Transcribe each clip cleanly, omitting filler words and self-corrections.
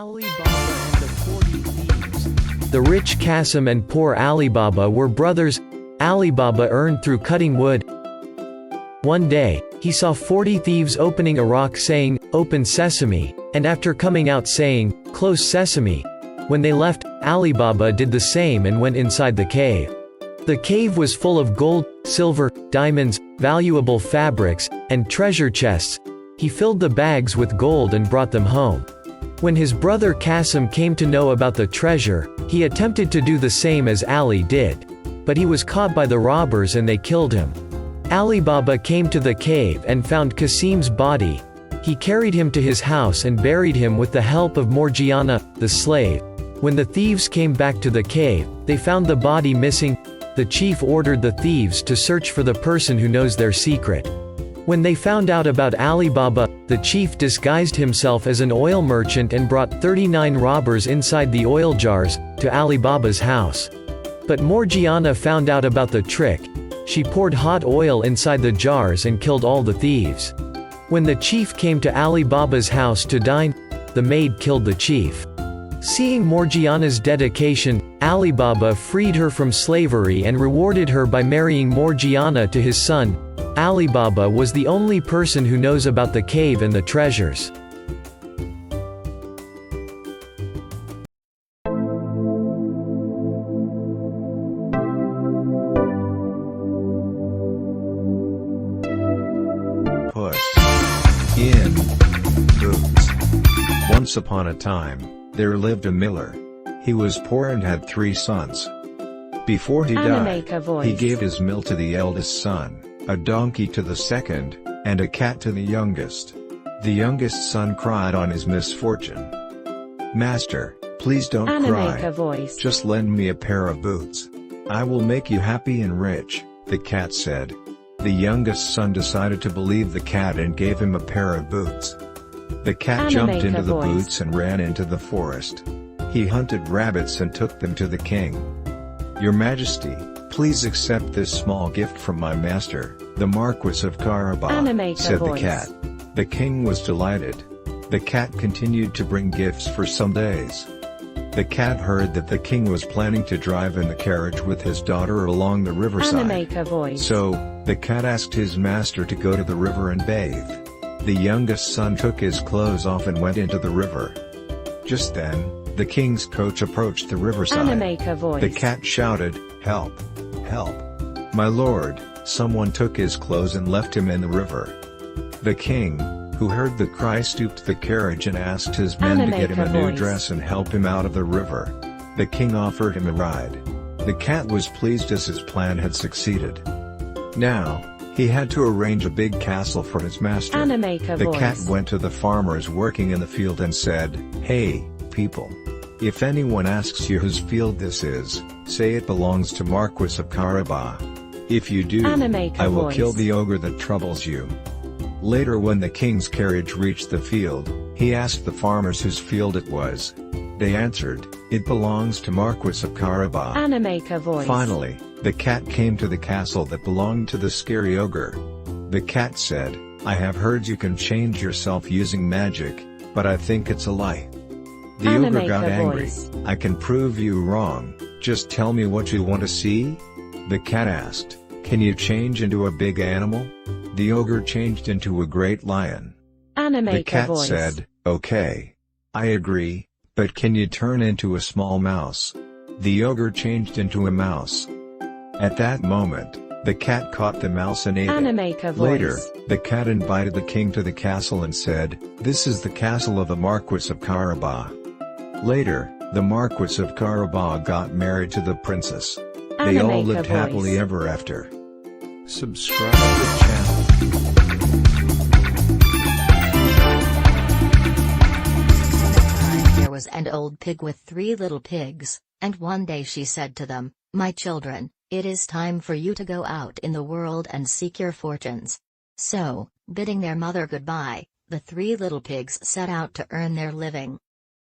Alibaba and the 40 Thieves. The rich Qasim and poor Alibaba were brothers. Alibaba earned through cutting wood. One day, he saw 40 thieves opening a rock saying, "Open sesame," and after coming out saying, "Close sesame." When they left, Alibaba did the same and went inside the cave. The cave was full of gold, silver, diamonds, valuable fabrics, and treasure chests. He filled the bags with gold and brought them home. When his brother Qasim came to know about the treasure, he attempted to do the same as Ali did. But he was caught by the robbers and they killed him. Alibaba came to the cave and found Qasim's body. He carried him to his house and buried him with the help of Morgiana, the slave. When the thieves came back to the cave, they found the body missing. The chief ordered the thieves to search for the person who knows their secret. When they found out about Alibaba, the chief disguised himself as an oil merchant and brought 39 robbers inside the oil jars to Alibaba's house. But Morgiana found out about the trick. She poured hot oil inside the jars and killed all the thieves. When the chief came to Alibaba's house to dine, the maid killed the chief. Seeing Morgiana's dedication, Alibaba freed her from slavery and rewarded her by marrying Morgiana to his son. Alibaba was the only person who knows about the cave and the treasures. Puss in Boots. Once upon a time, there lived a miller. He was poor and had 3 sons. Before he died, he gave his mill to the eldest son, a donkey to the second, and a cat to the youngest. The youngest son cried on his misfortune. "Master, please don't cry. Just lend me a pair of boots. I will make you happy and rich," the cat said. The youngest son decided to believe the cat and gave him a pair of boots. The cat jumped into the boots and ran into the forest. He hunted rabbits and took them to the king. "Your Majesty, please accept this small gift from my master, the Marquis of Carabas," said the cat. The king was delighted. The cat continued to bring gifts for some days. The cat heard that the king was planning to drive in the carriage with his daughter along the riverside. So, the cat asked his master to go to the river and bathe. The youngest son took his clothes off and went into the river. Just then, the king's coach approached the riverside. The cat shouted, "Help! Help! My lord, someone took his clothes and left him in the river." The king, who heard the cry, stooped the carriage and asked his men to get him a new dress and help him out of the river. The king offered him a ride. The cat was pleased as his plan had succeeded. Now, he had to arrange a big castle for his master. The cat went to the farmers working in the field and said, "Hey, people. If anyone asks you whose field this is, say it belongs to Marquis of Carabas. If you do, I will kill the ogre that troubles you." Later, when the king's carriage reached the field, he asked the farmers whose field it was. They answered, "It belongs to Marquis of Carabas." Finally, the cat came to the castle that belonged to the scary ogre. The cat said, "I have heard you can change yourself using magic, but I think it's a lie." The ogre got angry. "I can prove you wrong, just tell me what you want to see?" The cat asked, "Can you change into a big animal?" The ogre changed into a great lion. The cat said, "Okay. I agree, but can you turn into a small mouse?" The ogre changed into a mouse. At that moment, the cat caught the mouse and ate it. Later, the cat invited the king to the castle and said, "This is the castle of the Marquis of Carabas." Later, the Marquis of Carabas got married to the princess. They all lived happily ever after. Subscribe to the channel. There was an old pig with 3 little pigs, and one day she said to them, "My children, it is time for you to go out in the world and seek your fortunes." So, bidding their mother goodbye, the 3 little pigs set out to earn their living.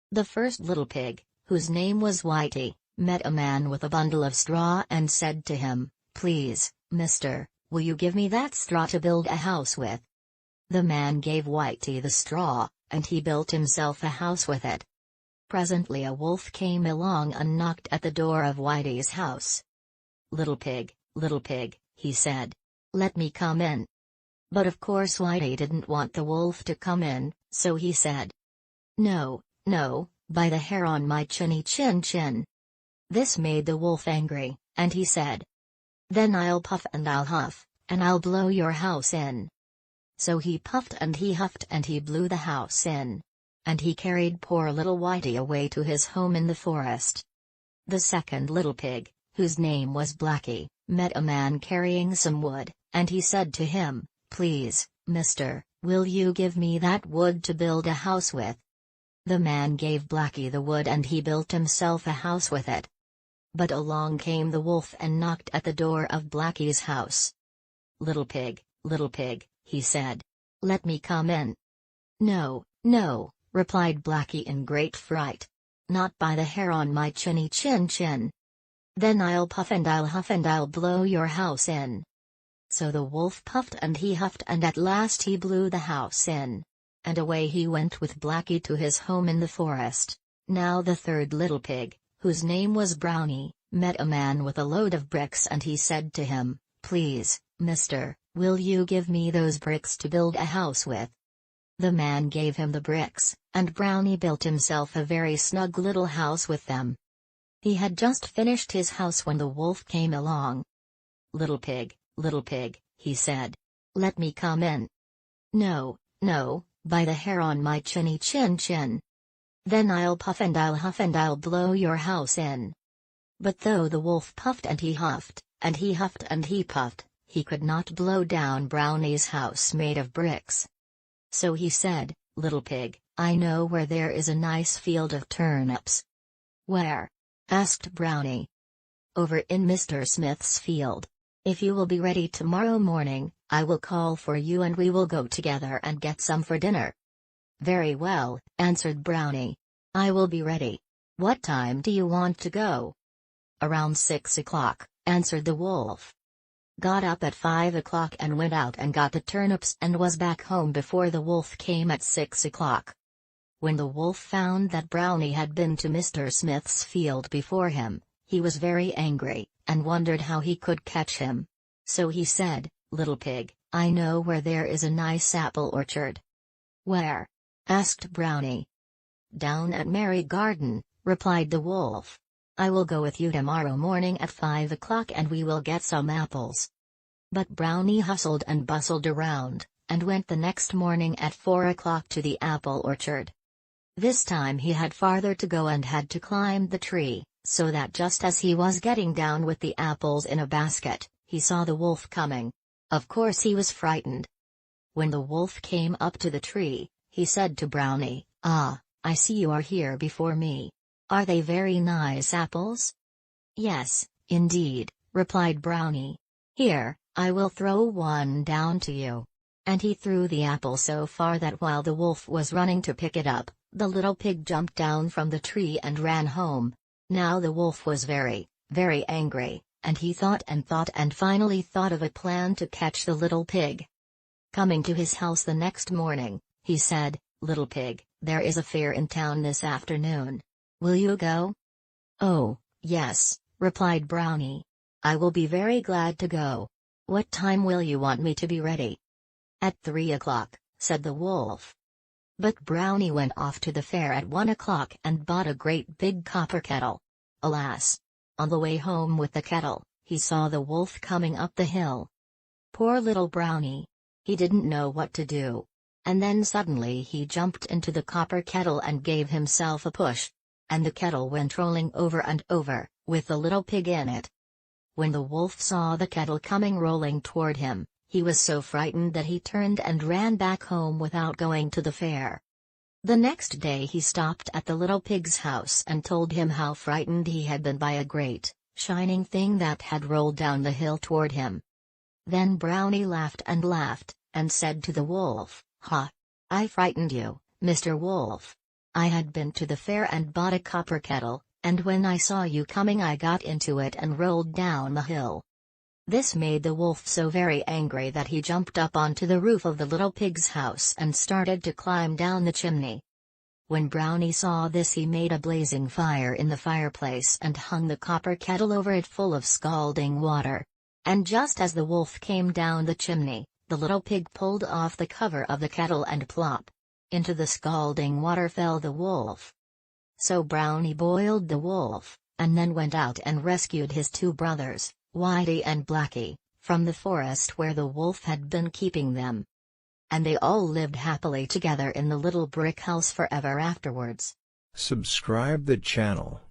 The first little pig, whose name was Whitey, met a man with a bundle of straw and said to him, "Please, mister, will you give me that straw to build a house with?" The man gave Whitey the straw, and he built himself a house with it. Presently a wolf came along and knocked at the door of Whitey's house. Little pig, he said. Let me come in. But of course Whitey didn't want the wolf to come in, so he said, No, no, by the hair on my chinny chin. This made the wolf angry, and he said, Then I'll puff and I'll huff, and I'll blow your house in. So he puffed and he huffed and he blew the house in. And he carried poor little Whitey away to his home in the forest. The second little pig, whose name was Blackie, met a man carrying some wood, and he said to him, Please, mister, will you give me that wood to build a house with? The man gave Blackie the wood and he built himself a house with it. But along came the wolf and knocked at the door of Blackie's house. Little pig, he said. Let me come in. No, no, replied Blackie in great fright. Not by the hair on my chinny chin. Then I'll puff and I'll huff and I'll blow your house in. So the wolf puffed and he huffed and at last he blew the house in. And away he went with Blackie to his home in the forest. Now the third little pig, whose name was Brownie, met a man with a load of bricks and he said to him, Please, mister, will you give me those bricks to build a house with? The man gave him the bricks, and Brownie built himself a very snug little house with them. He had just finished his house when the wolf came along. Little pig, he said. Let me come in. No, no, by the hair on my chinny chin. Then I'll puff and I'll huff and I'll blow your house in. But though the wolf puffed and he huffed, and he huffed and he puffed, he could not blow down Brownie's house made of bricks. So he said, Little pig, I know where there is a nice field of turnips. Where? Asked Brownie. Over in Mr. Smith's field. If you will be ready tomorrow morning, I will call for you and we will go together and get some for dinner. Very well, answered Brownie. I will be ready. What time do you want to go? Around 6 o'clock, answered the wolf. Got up at 5 o'clock and went out and got the turnips and was back home before the wolf came at 6 o'clock. When the wolf found that Brownie had been to Mr. Smith's field before him, he was very angry, and wondered how he could catch him. So he said, Little pig, I know where there is a nice apple orchard. Where? Asked Brownie. Down at Mary Garden, replied the wolf. I will go with you tomorrow morning at 5 o'clock and we will get some apples. But Brownie hustled and bustled around, and went the next morning at 4 o'clock to the apple orchard. This time he had farther to go and had to climb the tree, so that just as he was getting down with the apples in a basket, he saw the wolf coming. Of course he was frightened. When the wolf came up to the tree, he said to Brownie, Ah, I see you are here before me. Are they very nice apples? Yes, indeed, replied Brownie. Here, I will throw one down to you. And he threw the apple so far that while the wolf was running to pick it up, the little pig jumped down from the tree and ran home. Now the wolf was very, very angry, and he thought and finally thought of a plan to catch the little pig. Coming to his house the next morning, he said, Little pig, there is a fair in town this afternoon. Will you go? Oh, yes, replied Brownie. I will be very glad to go. What time will you want me to be ready? At 3 o'clock, said the wolf. But Brownie went off to the fair at 1 o'clock and bought a great big copper kettle. Alas! On the way home with the kettle, he saw the wolf coming up the hill. Poor little Brownie! He didn't know what to do. And then suddenly he jumped into the copper kettle and gave himself a push. And the kettle went rolling over and over, with the little pig in it. When the wolf saw the kettle coming rolling toward him, he was so frightened that he turned and ran back home without going to the fair. The next day he stopped at the little pig's house and told him how frightened he had been by a great, shining thing that had rolled down the hill toward him. Then Brownie laughed, and said to the wolf, Ha! I frightened you, Mr. Wolf. I had been to the fair and bought a copper kettle, and when I saw you coming I got into it and rolled down the hill. This made the wolf so very angry that he jumped up onto the roof of the little pig's house and started to climb down the chimney. When Brownie saw this, he made a blazing fire in the fireplace and hung the copper kettle over it full of scalding water. And just as the wolf came down the chimney, the little pig pulled off the cover of the kettle and plop! Into the scalding water fell the wolf. So Brownie boiled the wolf, and then went out and rescued his two brothers, Whitey and Blackie, from the forest where the wolf had been keeping them. And they all lived happily together in the little brick house forever afterwards. Subscribe the channel.